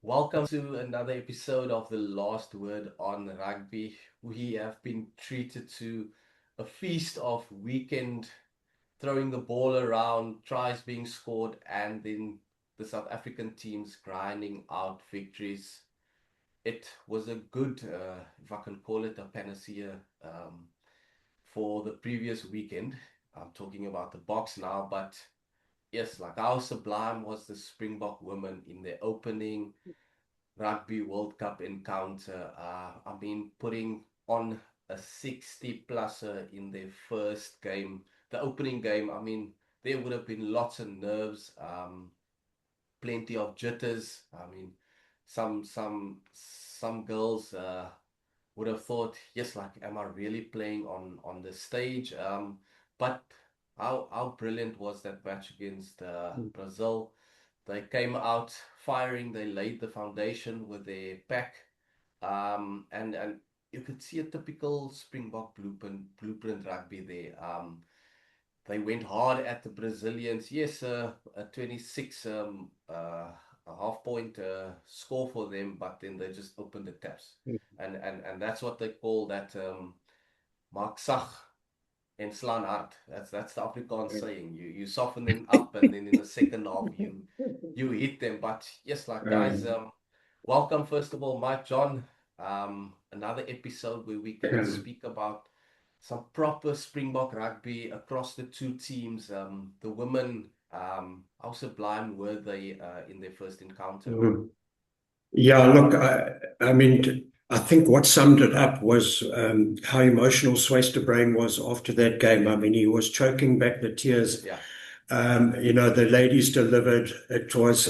Welcome to another episode of The Last Word on Rugby. We have been treated to a feast of weekend throwing the ball around, tries being scored, and then the South African teams grinding out victories. It was a good, if I can call it a panacea, for the previous weekend. I'm talking about the Boks now, but yes, like how sublime was the Springbok women in their opening Rugby World Cup encounter. Putting on a 60 pluser in their first game, the opening game. There would have been lots of nerves, plenty of jitters. Some girls would have thought, yes, like, am I really playing on the stage? But how brilliant was that match against Brazil? They came out firing. They laid the foundation with their pack, and you could see a typical Springbok blueprint rugby there. They went hard at the Brazilians. Yes, a 26 a half point score for them, but then they just opened the taps, and that's what they call that maak sag en slaan hard. That's the Afrikaans saying. You soften them up, and then in the second half you hit them. But yes, like guys, welcome first of all, Mike John. Another episode where we can speak about some proper Springbok rugby across the two teams. The women, how sublime were they in their first encounter? Yeah, look, I think what summed it up was how emotional Swys de Bruin was after that game. I mean, he was choking back the tears. Yeah, The ladies delivered. It was,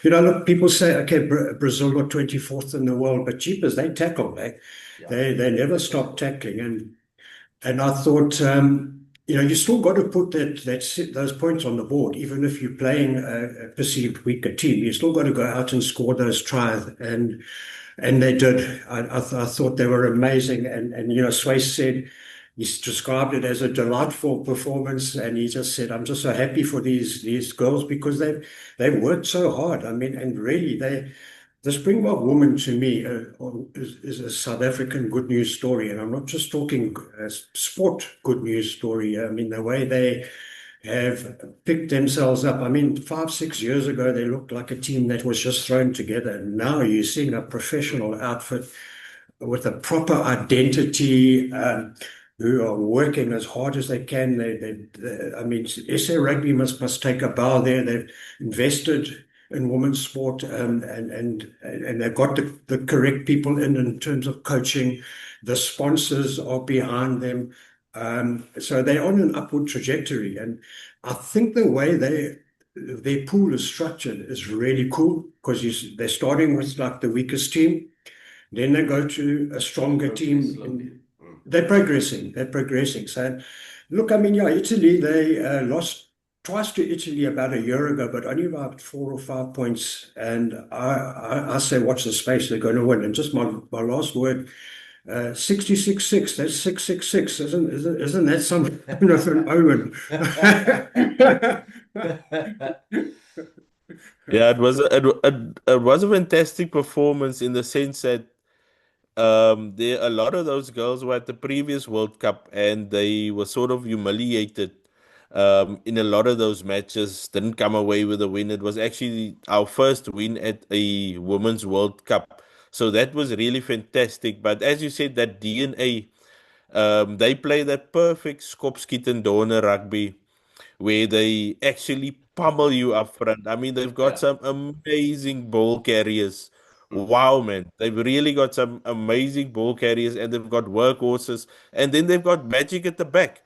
look, people say, okay, Brazil are 24th in the world, but jeepers, they tackle, eh? yeah, They never stop tackling. And I thought, you still got to put those points on the board, even if you're playing a perceived weaker team. You still got to go out and score those tries, and they did. I thought they were amazing, and Swayze said he described it as a delightful performance, and he just said, "I'm just so happy for these girls because they've worked so hard. I mean, and really they." The Springbok woman to me is a South African good news story, and I'm not just talking sport good news story. I mean, the way they have picked themselves up. I mean, 5, 6 years ago, they looked like a team that was just thrown together. And now you're seeing a professional outfit with a proper identity, who are working as hard as they can. I mean, SA Rugby must take a bow there. They've invested in women's sport, and they've got the correct people in terms of coaching. The sponsors are behind them. So they're on an upward trajectory. And I think the way their pool is structured is really cool because they're starting with like the weakest team. Then they go to a stronger progress team. slowly. They're progressing. They're progressing. So, look, I mean, yeah, Italy, they lost twice to Italy about a year ago, but only about 4 or 5 points. And I say, watch the space. They're going to win. And just my last word, 66-6. That's 666. Isn't that some of an omen? Yeah, it was a fantastic performance in the sense that there a lot of those girls were at the previous World Cup and they were sort of humiliated in a lot of those matches, didn't come away with a win. It was actually our first win at a Women's World Cup. So that was really fantastic. But as you said, that DNA, they play that perfect skopskiet and donor rugby where they actually pummel you up front. I mean, they've got Yeah. some amazing ball carriers. Mm. Wow, man. They've really got some amazing ball carriers and they've got workhorses and then they've got magic at the back.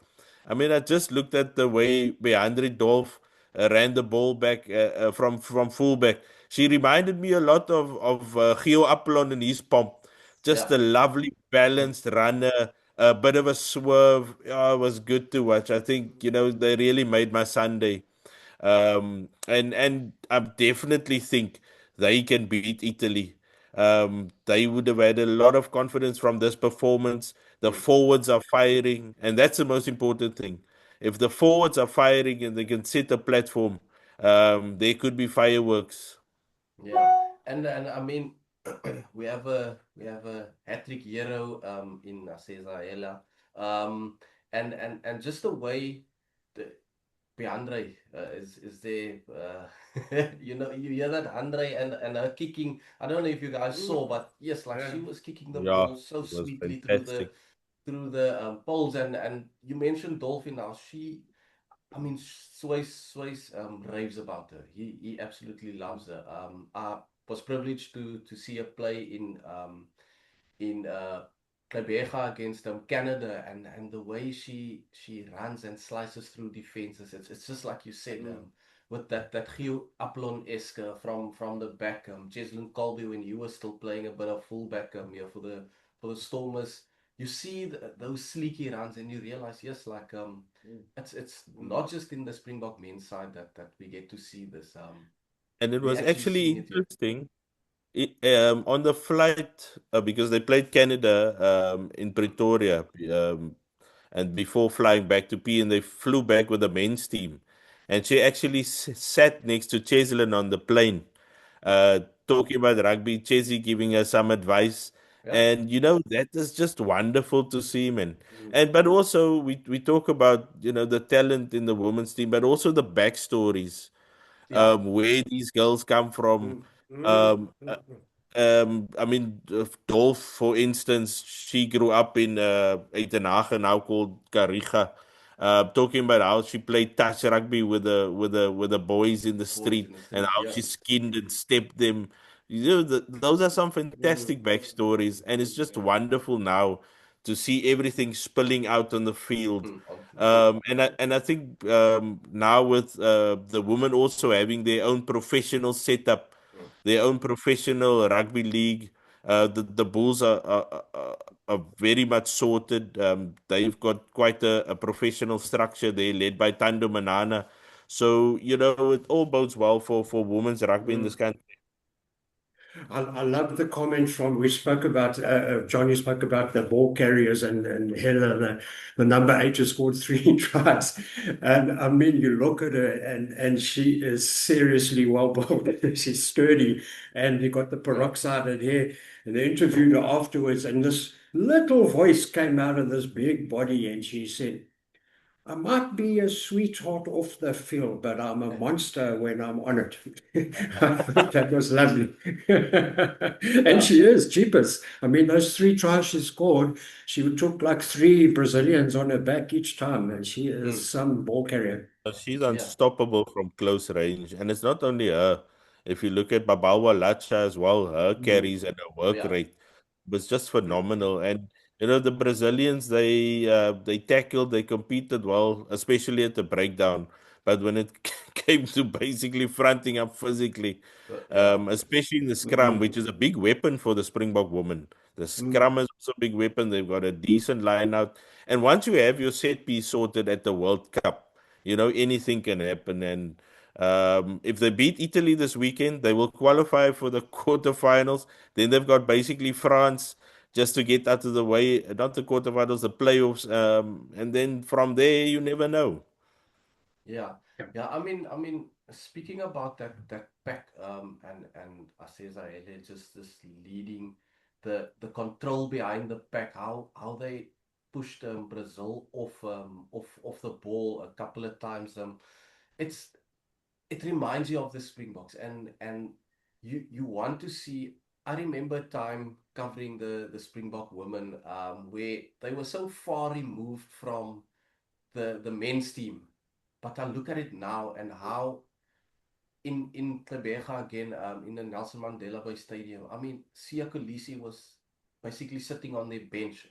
I mean, I just looked at the way Beandre Dolph ran the ball back from fullback. She reminded me a lot of Gio Apollon and his pomp. Just Yeah. a lovely, balanced runner, a bit of a swerve. Oh, it was good to watch. I think, they really made my Sunday. And I definitely think they can beat Italy. They would have had a lot of confidence from this performance. The Mm. forwards are firing, and that's the most important thing. If the forwards are firing and they can set a platform, there could be fireworks. Yeah. And I mean, we have a hat-trick hero in Cesarella. Um, and just the way the Andre is there. You hear that Andre and her kicking. I don't know if you guys saw, but yes, like she Yeah. was kicking the Yeah, ball so it was sweetly fantastic. through the poles. And you mentioned Dolphin now. I mean, Swys raves about her. He absolutely loves her. I was privileged to see her play in Klebeja against Canada, and the way she runs and slices through defenses, it's just like you said, with that Gio Aplon-esque from the back, Cheslin Colby when he was still playing a bit of fullback here for the Stormers. You see those sleeky runs, and you realize, yes, like it's not just in the Springbok men's side that we get to see this. And it We was actually actually seeing it here. interesting. On the flight, because they played Canada in Pretoria, and before flying back to P, and they flew back with the men's team, and she actually sat next to Cheslin on the plane, talking about rugby. Chesy giving her some advice, Yeah. and that is just wonderful to see, man. Mm, And but also we talk about the talent in the women's team, but also the backstories, Yeah. where these girls come from. mm, mm, Um, mm, mm. I mean, Dolph, for instance, she grew up in Uitenhage, now called Kariga. Talking about how she played touch rugby with the boys in the Boys street, in the and street. how Yeah. she skinned and stepped them. Those are some fantastic backstories, and it's just wonderful now to see everything spilling out on the field. Onto the field. And I think now with the women also having their own professional setup, Mm. their own professional rugby league. The Bulls are very much sorted. They've got quite a professional structure there, led by Tando Manana. So it all bodes well for women's rugby in this Mm. country. I love the comment from we spoke about Johnny spoke about the ball carriers and Helen, the number eight has scored three tries, and I mean you look at her and she is seriously well built. She's sturdy, and you got the Yeah. peroxide hair. And they interviewed her afterwards, and this little voice came out of this big body, and she said, I might be a sweetheart off the field, but I'm a monster when I'm on it. I thought that was lovely. And Yeah. she is, cheapest. I mean, those three tries she scored, she took like three Brazilians on her back each time, and she is Mm. some ball carrier. She's Yeah. unstoppable from close range. And it's not only her. If you look at Babawa Lacha as well, her Mm, carries and her Oh work yeah. rate was just phenomenal. And the Brazilians, they tackled, they competed well, especially at the breakdown. But when it came to basically fronting up physically, Yeah. especially in the scrum, mm, which is a big weapon for the Springbok women. The mm, scrum is also a big weapon. They've got a decent line out. And once you have your set piece sorted at the World Cup, anything can happen. And if they beat Italy this weekend, they will qualify for the quarterfinals. Then they've got basically France just to get out of the way, not the quarterfinals, the playoffs. And then from there, you never know. Yeah. yeah. Yeah. I mean, speaking about that pack, and Acesa Ele just leading the control behind the pack, how they pushed Brazil off the ball a couple of times. It's it reminds you of the Springboks, and you want to see. I remember a time covering the Springbok women, where they were so far removed from the men's team, but I look at it now and how in Klebeja again, in the Nelson Mandela Bay Stadium. I mean, Sia Kolisi was basically sitting on their bench,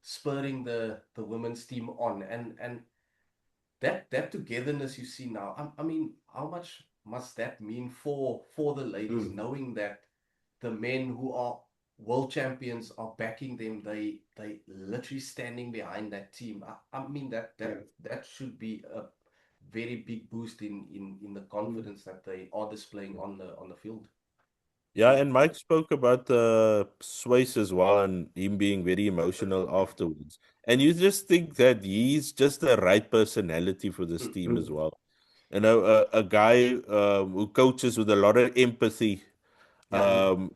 spurring the women's team on, and that togetherness you see now. I mean, how much must that mean for the ladies, Mm, knowing that the men who are world champions are backing them. They literally standing behind that team. I mean that yeah. that that should be a very big boost in the Mm, confidence that they are displaying on the field. Yeah, and Mike spoke about Swayze as well and him being very emotional afterwards. And you just think that he's just the right personality for this team as mm, well. A guy who coaches with a lot of empathy, Yeah.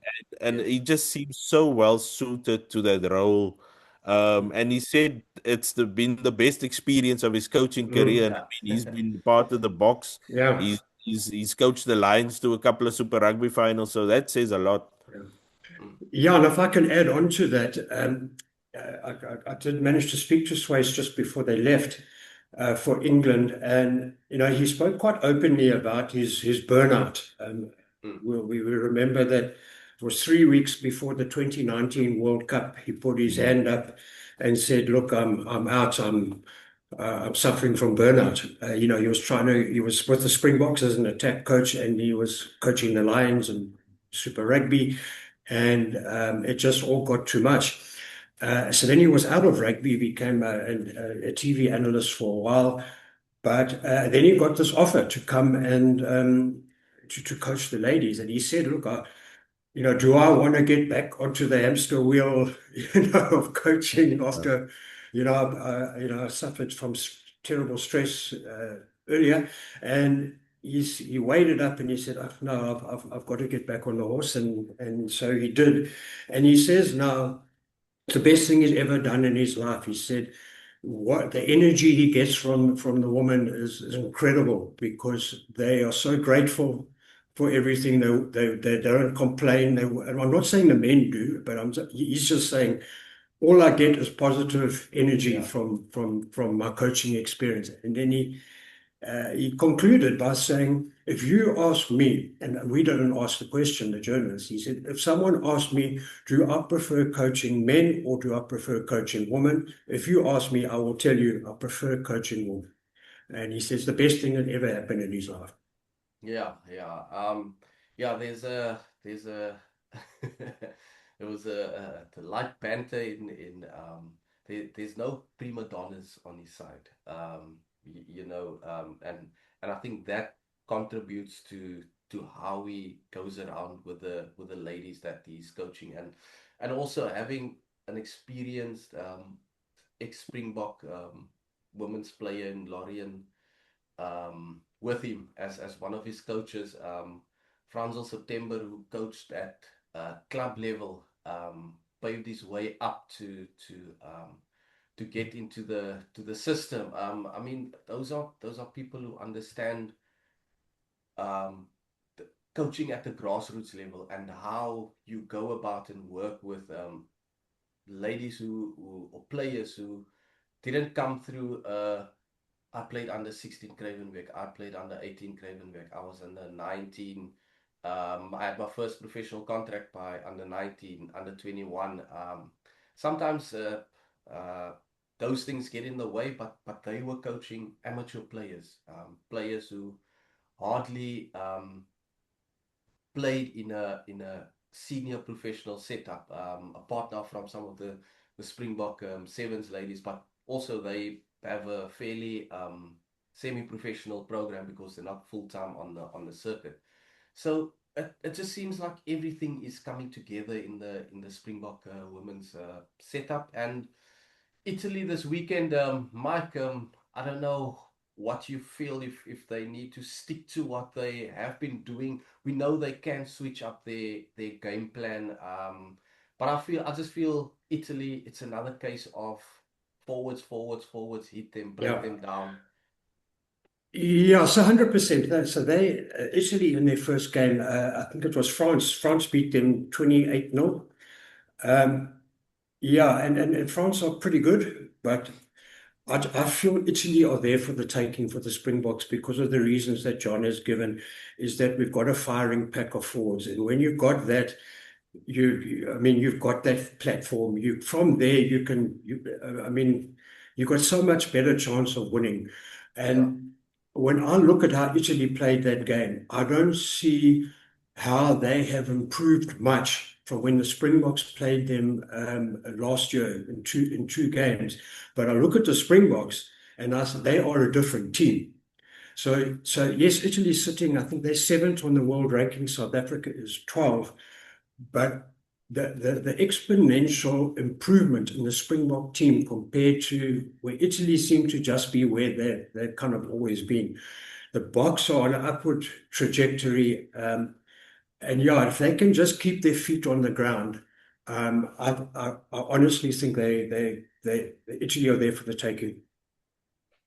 And Yes. he just seems so well suited to that role. And he said it's been the best experience of his coaching career. And I Yeah. mean, he's been part of the box. Yeah. He's coached the Lions to a couple of Super Rugby finals, so that says a lot. Mm. Yeah, and if I can add on to that, I did manage to speak to Swys just before they left for England, and he spoke quite openly about his burnout. Mm. We remember that it was 3 weeks before the 2019 World Cup. He put his hand up and said, "Look, I'm out. I'm suffering from burnout." He was with the Springboks as an attack coach, and he was coaching the Lions and Super Rugby, and it just all got too much. So then he was out of rugby, became a TV analyst for a while, but then he got this offer to come and to coach the ladies, and he said, "Look, do I want to get back onto the hamster wheel, of coaching after, I suffered from terrible stress earlier." And he weighed it up and he said, "Oh, no, I've got to get back on the horse." And so he did. And he says now, it's the best thing he's ever done in his life. He said, what the energy he gets from the woman is incredible, because they are so grateful for everything. They don't complain. And I'm not saying the men do, but he's just saying all I get is positive energy Yeah. from my coaching experience. And then he concluded by saying, "If you ask me," and we didn't ask the question, the journalists, he said, "if someone asked me, do I prefer coaching men or do I prefer coaching women? If you ask me, I will tell you I prefer coaching women." And he says the best thing that ever happened in his life. Yeah, yeah. Yeah, there's a there was a light banter there's no prima donnas on his side. And I think that contributes to how he goes around with the ladies that he's coaching, and also having an experienced ex-Springbok women's player in Lorien with him as one of his coaches. Franzel September, who coached at club level, paved his way up to get into the system. I mean, those are people who understand um, coaching at the grassroots level and how you go about and work with ladies or players who didn't come through. I played under 16 Cravenbeck. I played under 18 Cravenbeck. I was under 19. I had my first professional contract by under 19, under 21. Sometimes uh, those things get in the way, but they were coaching amateur players, players who hardly played in a senior professional setup, apart now from some of the Springbok Sevens ladies, but also they have a fairly semi-professional program because they're not full-time on the circuit. So it just seems like everything is coming together in the Springbok women's setup. And Italy this weekend, Mike, I don't know what you feel if they need to stick to what they have been doing. We know they can switch up their game plan, but I just feel Italy. It's another case of forwards, forwards, forwards. Hit them, break Yeah. them down. Yeah, so 100%. So Italy in their first game, I think it was France. France beat them 28-0. Yeah, and France are pretty good, but I feel Italy are there for the taking for the Springboks because of the reasons that John has given, is that we've got a firing pack of forwards. And when you've got that, I mean, you've got that platform. From there, I mean, you've got so much better chance of winning. Yeah, And when I look at how Italy played that game, I don't see how they have improved much from when the Springboks played them last year in two games. But I look at the Springboks and they are a different team. So yes, Italy's sitting, I think they're seventh on the world ranking. South Africa is 12. But the exponential improvement in the Springbok team compared to where Italy seemed to just be where they've kind of always been. The Boks are on an upward trajectory. And yeah, if they can just keep their feet on the ground, I honestly think they Italy are there for the taking.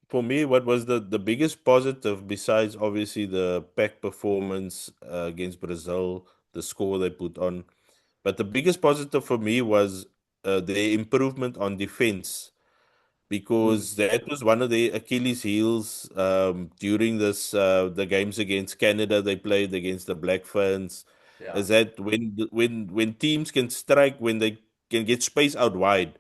For me, what was the biggest positive besides obviously the pack performance against Brazil, the score they put on, but the biggest positive for me was their improvement on defense Mm, because that was one of their Achilles heels during this the games against Canada they played against the Black Ferns. Yeah. Is that when teams can strike when they can get space out wide,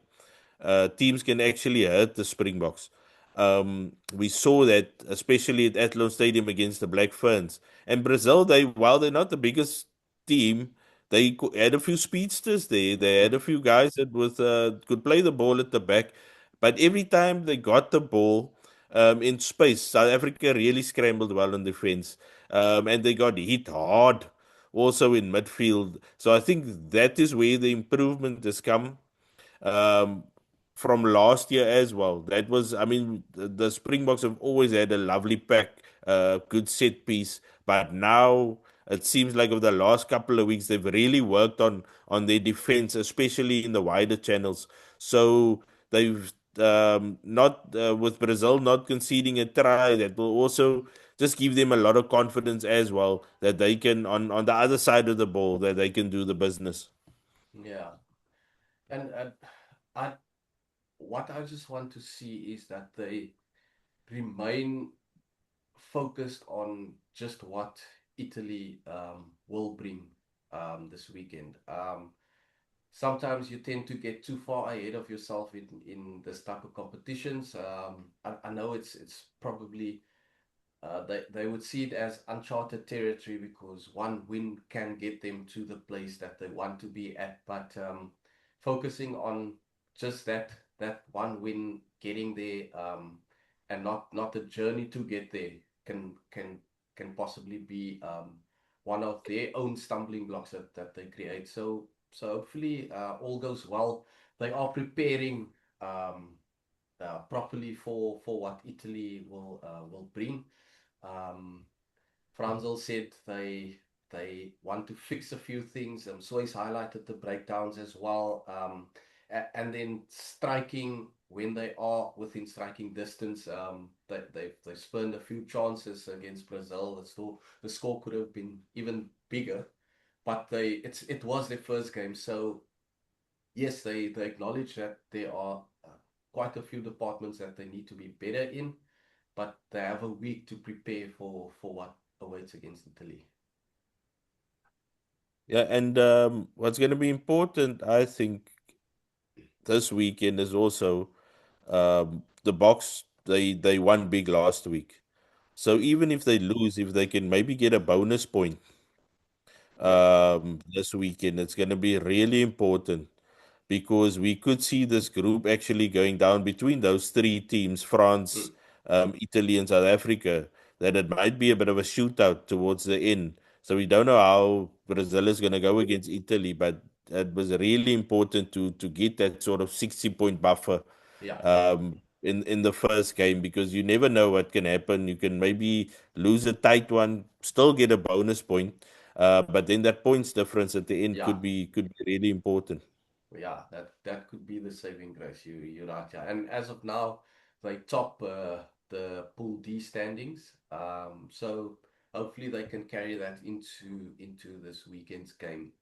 teams can actually hurt the Springboks. We saw that especially at Athlone Stadium against the Black Ferns and Brazil. They while they're not the biggest team, they had a few speedsters there. They had a few guys that could play the ball at the back, but every time they got the ball in space, South Africa really scrambled well in defense, and they got hit hard also in midfield. So I think that is where the improvement has come um, from last year as well. That was, I mean, the Springboks have always had a lovely pack, good set piece, but now it seems like over the last couple of weeks they've really worked on their defense, especially in the wider channels. So they've not with Brazil not conceding a try, that will also just give them a lot of confidence as well that they can on the other side of the ball that they can do the business. Yeah. And I what I just want to see is that they remain focused on just what Italy will bring this weekend. Sometimes you tend to get too far ahead of yourself in this type of competitions. I know it's probably they would see it as uncharted territory because one win can get them to the place that they want to be at. But focusing on just that one win, getting there, and not the journey to get there can can can possibly be one of their own stumbling blocks that they create. So hopefully all goes well. They are preparing properly for what Italy will bring. Um, Franzel said they want to fix a few things. Swys highlighted the breakdowns as well. And then striking when they are within striking distance. They spurned a few chances against Brazil. The score could have been even bigger, but it was their first game. So yes, they acknowledge that there are quite a few departments that they need to be better in, but they have a week to prepare for what awaits against Italy. Yeah, and what's going to be important, I think, this weekend is also the box. They won big last week, so even if they lose, if they can maybe get a bonus point Yeah, this weekend, it's going to be really important because we could see this group actually going down between those three teams, France, mm, Italy, and South Africa, that it might be a bit of a shootout towards the end. So we don't know how Brazil is going to go against Italy, but it was really important to get that sort of 60-point buffer yeah, in the first game because you never know what can happen. You can maybe lose a tight one, still get a bonus point, but then that points difference at the end yeah, could be really important. yeah. That could be the saving grace. You're right. Yeah, and as of now, they top the Pool D standings. So hopefully they can carry that into this weekend's game.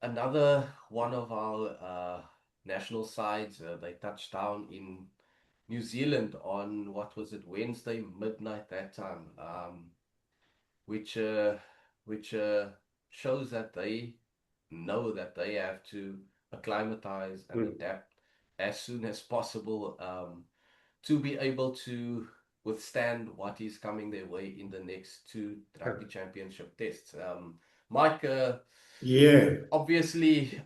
Another one of our national sides, they touched down in New Zealand on what was it, Wednesday midnight that time, which uh, which shows that they know that they have to acclimatize and mm, adapt as soon as possible to be able to withstand what is coming their way in the next two yeah. rugby championship tests. Mike, Yeah, obviously,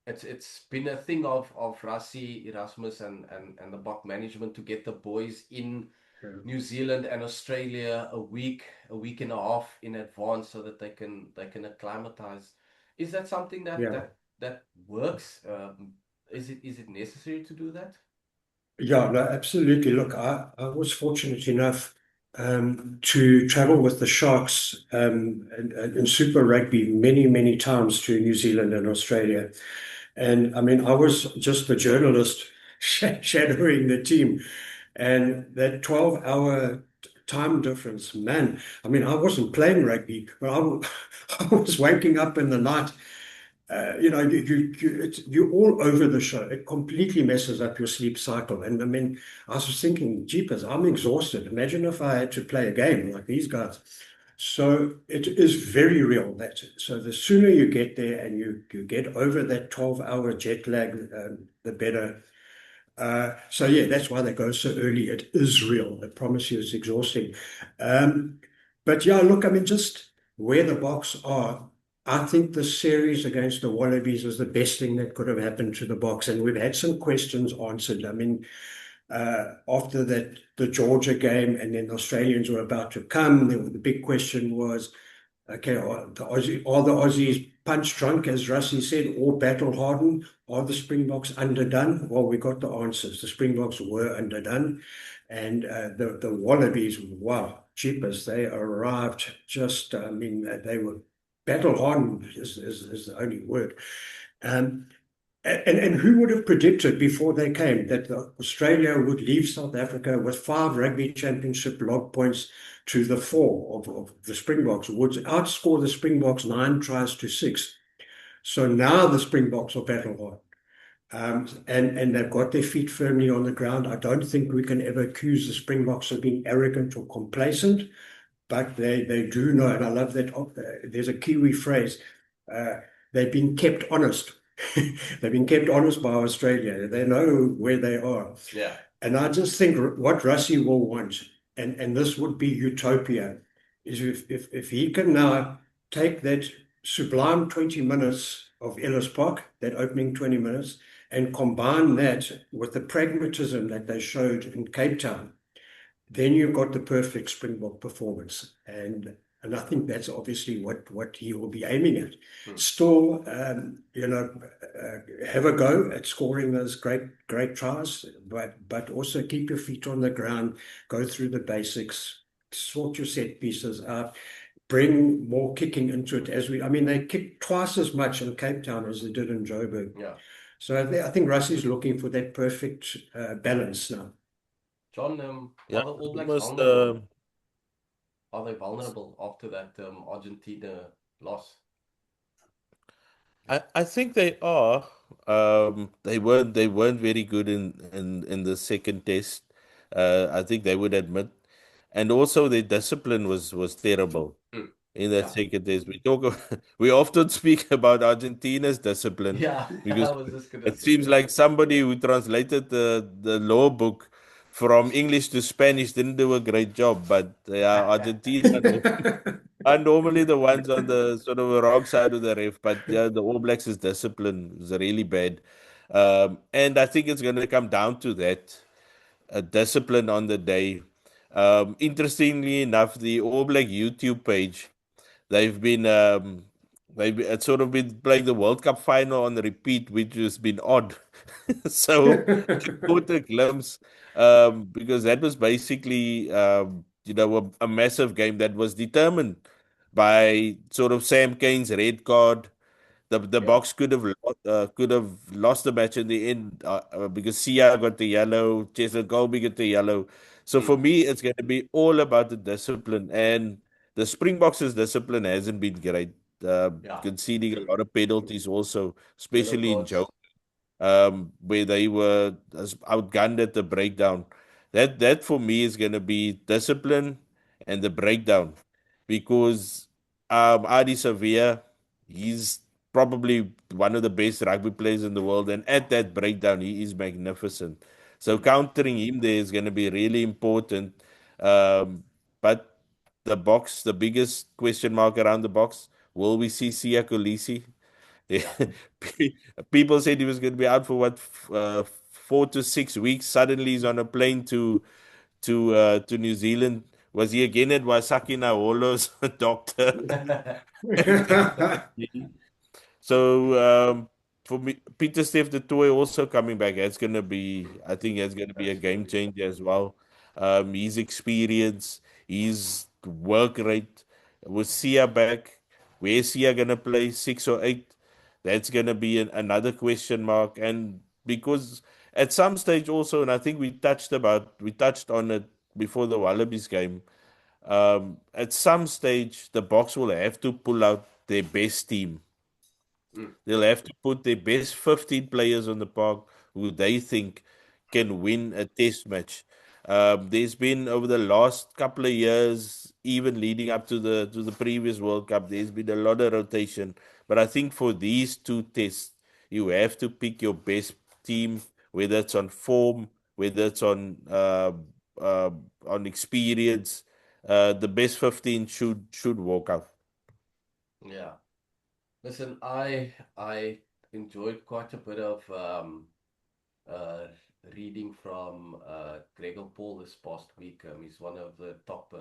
it's been a thing of Rassi, Erasmus, and the Bok management to get the boys in yeah. New Zealand and Australia a week and a half in advance so that they can acclimatize. Is that something Yeah. that works? Is it necessary to do that? Yeah, no, absolutely. Look, I was fortunate enough. to travel with the Sharks in Super Rugby many, many times to New Zealand and Australia. And I mean, I was just the journalist shadowing the team. And that 12-hour time difference, man, I mean, I wasn't playing rugby, but I was waking up in the night. You're all over the show. It completely messes up your sleep cycle. And I mean, I was thinking, jeepers, I'm exhausted. Imagine if I had to play a game like these guys. So it is very real. So the sooner you get there and you get over that 12-hour jet lag, the better. So yeah, that's why they go so early. It is real. I promise you, it's exhausting. Um, but yeah, look, I mean, just where the Boks are, I think the series against the Wallabies is the best thing that could have happened to the Boks, and we've had some questions answered. I mean, after the Georgia game, and then the Australians were about to come, the big question was, okay, are the Aussies punch drunk, as Rassie said, or battle hardened? Are the Springboks underdone? Well, we got the answers. The Springboks were underdone. And the Wallabies, wow, cheapers, they arrived just, I mean, they were battle hardened is the only word. Um, and who would have predicted before they came that Australia would leave South Africa with 5 rugby championship log points to the 4 of the Springboks, would outscore the Springboks 9 tries to 6. So now the Springboks are battle hard. And they've got their feet firmly on the ground. I don't think we can ever accuse the Springboks of being arrogant or complacent, but they do know, and I love that. There's a Kiwi phrase, uh, they've been kept honest. They've been kept honest by Australia. They know where they are. Yeah. And I just think what Rassie will want, and this would be utopia, is if he can now take that sublime 20 minutes of Ellis Park, that opening 20 minutes, and combine that with the pragmatism that they showed in Cape Town, then you've got the perfect Springbok performance. And I think that's obviously what he will be aiming at. Still, have a go at scoring those great tries, but also keep your feet on the ground, go through the basics, sort your set pieces out, bring more kicking into it. I mean, they kicked twice as much in Cape Town as they did in Joburg. Yeah. So I think Rassie's looking for that perfect balance now. John, Yeah, are the All Blacks almost. vulnerable? Are they vulnerable after that Argentina loss? I think they are. They weren't very good in the second test. I think they would admit, and also their discipline was terrible in that Yeah. second test. We often speak about Argentina's discipline Yeah, I because was just gonna it say. seems like somebody who translated the law book from English to Spanish didn't do a great job. But Argentina are normally the ones on the sort of wrong side of the ref. But yeah, the All Blacks' discipline is really bad. And I think it's going to come down to that discipline on the day. Interestingly enough, the All Black YouTube page, they've been it's sort of been playing the World Cup final on repeat, which has been odd. So I caught a glimpse because that was basically a massive game that was determined by sort of Sam Kane's red card. The Yeah. Box could have lost the match in the end because Sia got the yellow, Cheslin Colby got the yellow. So for me, it's going to be all about the discipline, and the Springboks' discipline hasn't been great. Yeah. Conceding a lot of penalties also, Yellow especially in Joe, cards. where they were outgunned at the breakdown. That for me is going to be discipline and the breakdown, because Adi Sevilla, he's probably one of the best rugby players in the world, and at that breakdown, he is magnificent. So countering him there is going to be really important. But the biggest question mark around the Box, will we see Sia Kolisi? Yeah. People said he was going to be out for 4 to 6 weeks. Suddenly he's on a plane to New Zealand. Was he again at Wasaki Naolo's doctor? So for me, Peter Steph the toy also coming back. That's gonna be, I think, that's gonna be a game Absolutely. changer as well. His experience, his work rate. With Sia back, where's Sia gonna play, 6 or 8? That's gonna be another question mark. And because at some stage also, and I think we touched on it before the Wallabies game. At some stage, the Boks will have to pull out their best team. Mm. They'll have to put their best 15 players on the park who they think can win a test match. There's been over the last couple of years, even leading up to the previous World Cup, there's been a lot of rotation. But I think for these two tests, you have to pick your best team, whether it's on form, whether it's uh, on experience. The best 15 should walk out. Yeah. Listen, I enjoyed quite a bit of uh, reading from Gregor Paul this past week. He's one of the top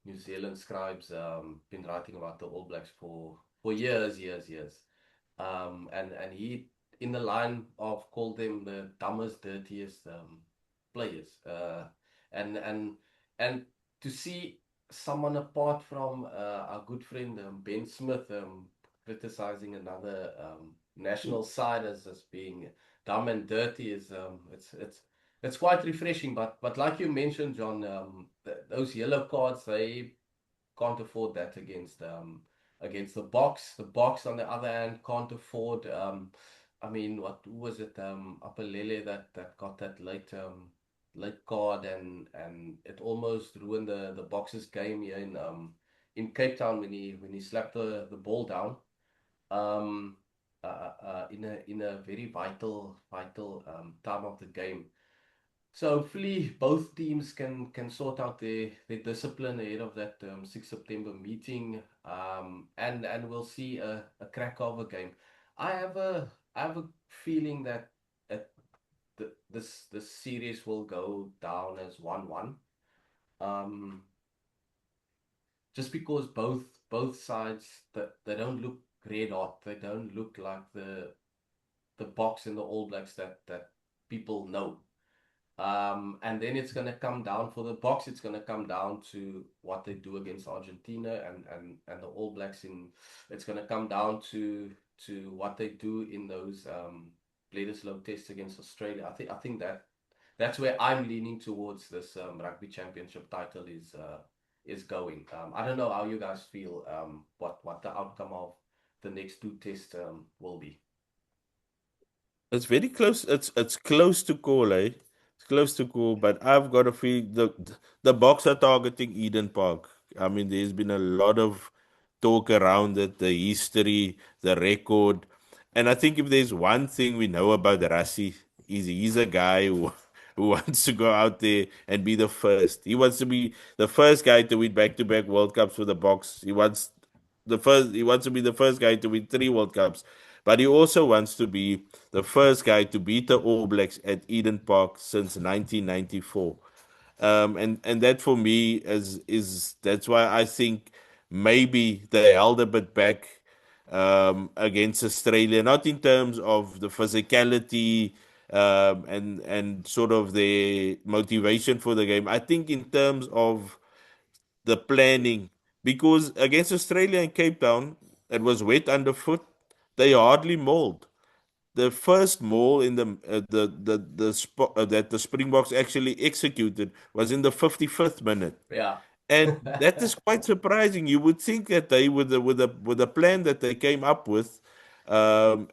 New Zealand scribes. Been writing about the All Blacks for years, years, years. And he, in the line of, called them the dumbest, dirtiest players. And and to see someone apart from our good friend Ben Smith criticizing another national side as being dumb and dirty is it's quite refreshing. But like you mentioned, John, those yellow cards, they can't afford that against the box. The box on the other hand can't afford I mean, what who was it, Apelele that got that late card, and it almost ruined the Boxers game here in Cape Town when he slapped the ball down um in a very vital time of the game. So hopefully both teams can sort out their discipline ahead of that 6 September meeting, and we'll see a crack of a game. I have a feeling that this series will go down as 1-1. Um, just because both sides, that they don't look red hot, they don't look like the Box and the All Blacks that people know. And then it's going to come down for the Box. It's going to come down to what they do against Argentina and the All Blacks. It's going to come down to what they do in those Bledisloe tests against Australia. I think that's where I'm leaning towards this rugby championship title is going. I don't know how you guys feel. What the outcome of the next two tests will be. It's very close. It's close to call, eh? It's close to call, but I've got to feel the Boks are targeting Eden Park. I mean, there's been a lot of talk around it, the history, the record, and I think if there's one thing we know about Rassi, is he's a guy who who wants to go out there and be the first. He wants to be the first guy to win back-to-back World Cups for the Boks. He wants the first. He wants to be the first guy to win 3 World Cups, but he also wants to be the first guy to beat the All Blacks at Eden Park since 1994. And that for me is that's why I think maybe they held a bit back against Australia, not in terms of the physicality and sort of their motivation for the game. I think in terms of the planning, because against Australia in Cape Town, it was wet underfoot. They hardly mauled. The first maul in the spot that the Springboks actually executed was in the 55th minute, Yeah. and that is quite surprising. You would think that they, with the plan that they came up with, um,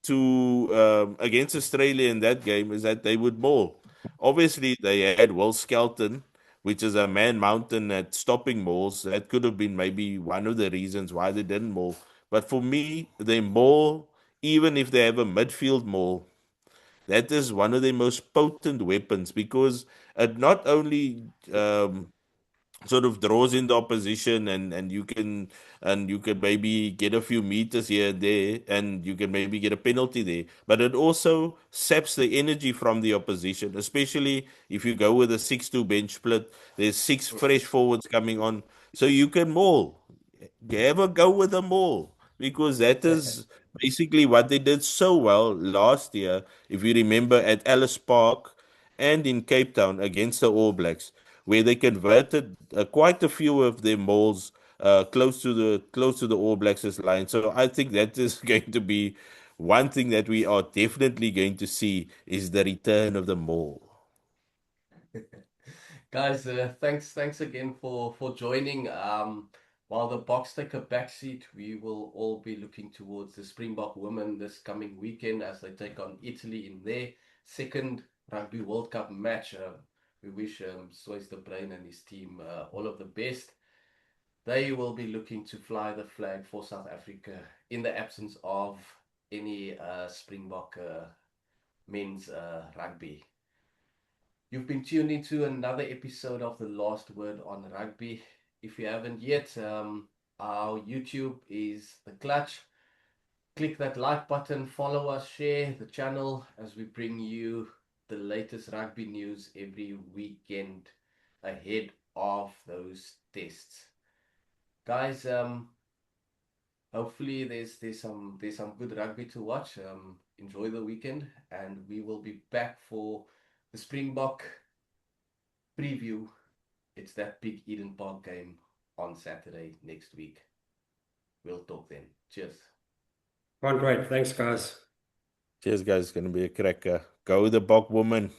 to against Australia in that game, is that they would maul. Obviously, they had Will Skelton, which is a man mountain at stopping mauls. That could have been maybe one of the reasons why they didn't maul. But for me, they maul, even if they have a midfield maul. That is one of their most potent weapons, because it not only sort of draws in the opposition, and you can maybe get a few meters here and there, and you can maybe get a penalty there, but it also saps the energy from the opposition, especially if you go with a 6-2 bench split. There's six fresh forwards coming on, so you can maul. Have a go with them all, because that is basically what they did so well last year, if you remember, at Ellis Park and in Cape Town against the All Blacks. where they converted quite a few of their mauls close to the All Blacks line. So I think that is going to be one thing that we are definitely going to see is the return of the maul. Guys, thanks again for joining. While the Boks take a backseat, we will all be looking towards the Springbok Women this coming weekend as they take on Italy in their second Rugby World Cup match. We wish Swys de Bruin and his team all of the best. They will be looking to fly the flag for South Africa in the absence of any Springbok men's rugby. You've been tuned into another episode of The Last Word on Rugby. If you haven't yet, our YouTube is The Clutch. Click that like button, follow us, share the channel as we bring you the latest rugby news every weekend ahead of those tests. Guys, hopefully there's some good rugby to watch. Enjoy the weekend, and we will be back for the Springbok preview. It's that big Eden Park game on Saturday next week. We'll talk then. Cheers. Can't wait. Thanks, guys. Cheers, guys. It's going to be a cracker. Go the Bok Woman.